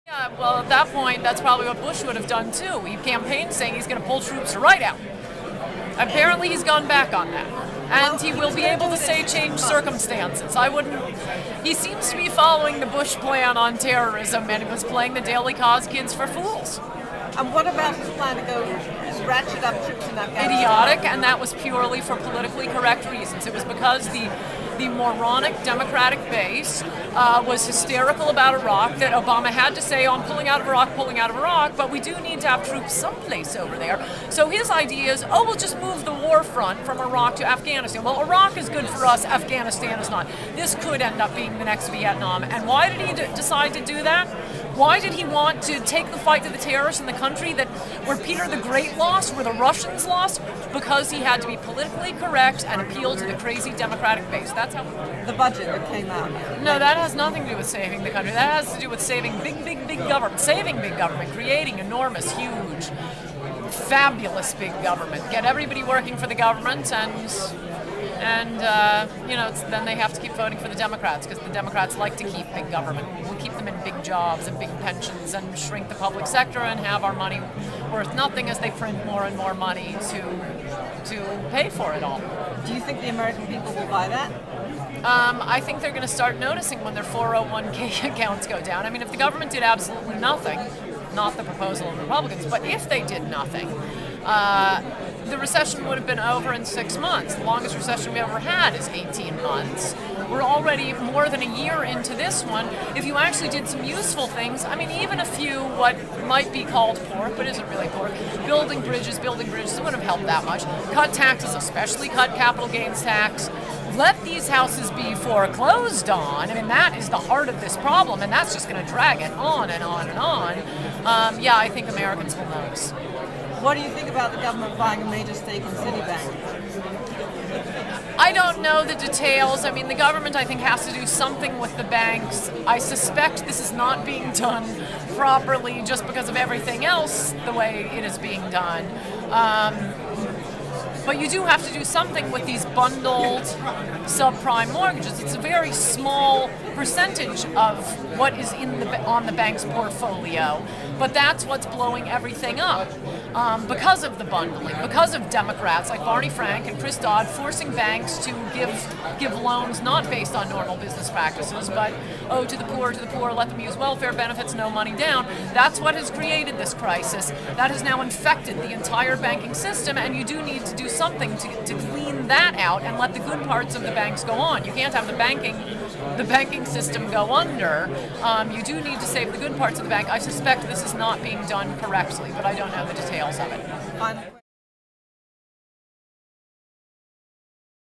Yeah, well, at that point, that's probably what Bush would have done too. He campaigned saying he's going to pull troops right out. Apparently, he's gone back on that. And he will be able to say change circumstances. I wouldn't. He seems to be following the Bush plan on terrorism, and he was playing the Daily Cause kids for fools. And what about his plan to go ratchet up troops in Afghanistan? Idiotic, and that was purely for politically correct reasons. It was because the moronic Democratic base was hysterical about Iraq, that Obama had to say, oh, I'm pulling out of Iraq, but we do need to have troops someplace over there. So his idea is, oh, we'll just move the war front from Iraq to Afghanistan. Well, Iraq is good for us, Afghanistan is not. This could end up being the next Vietnam. And why did he decide to do that? Why did he want to take the fight to the terrorists in the country where Peter the Great lost, where the Russians lost? Because he had to be politically correct and appeal to the crazy Democratic base. That's how. The budget that came out. No, that has nothing to do with saving the country. That has to do with saving big government. Saving big government, creating enormous, huge, fabulous big government. Get everybody working for the government, and then they have to keep voting for the Democrats because the Democrats like to keep big government. We'll keep them in big jobs and big pensions and shrink the public sector and have our money worth nothing as they print more and more money to pay for it all. Do you think the American people will buy that? I think they're going to start noticing when their 401k accounts go down. I mean, if the government did absolutely nothing, not the proposal of the Republicans, but if they did nothing, the recession would have been over in 6 months. The longest recession we ever had is 18 months. We're already more than a year into this one. If you actually did some useful things, I mean, even a few what might be called pork, but isn't really pork, building bridges, it wouldn't have helped that much. Cut taxes, especially cut capital gains tax. Let these houses be foreclosed on. I mean, that is the heart of this problem, and that's just going to drag it on and on and on. Yeah, I think Americans will notice. What do you think about the government buying a major stake in Citibank? I don't know the details. I mean, the government, I think, has to do something with the banks. I suspect this is not being done properly just because of everything else, the way it is being done. But you do have to do something with these bundled subprime mortgages. It's a very small percentage of what is on the bank's portfolio, but that's what's blowing everything up because of the bundling, because of Democrats like Barney Frank and Chris Dodd forcing banks to give loans not based on normal business practices, but to the poor, let them use welfare benefits, no money down. That's what has created this crisis. That has now infected the entire banking system, and you do need to do something to clean that out and let the good parts of the banks go on. You can't have the banking system go under. You do need to save the good parts of the bank. I suspect this is not being done correctly, but I don't know the details of it.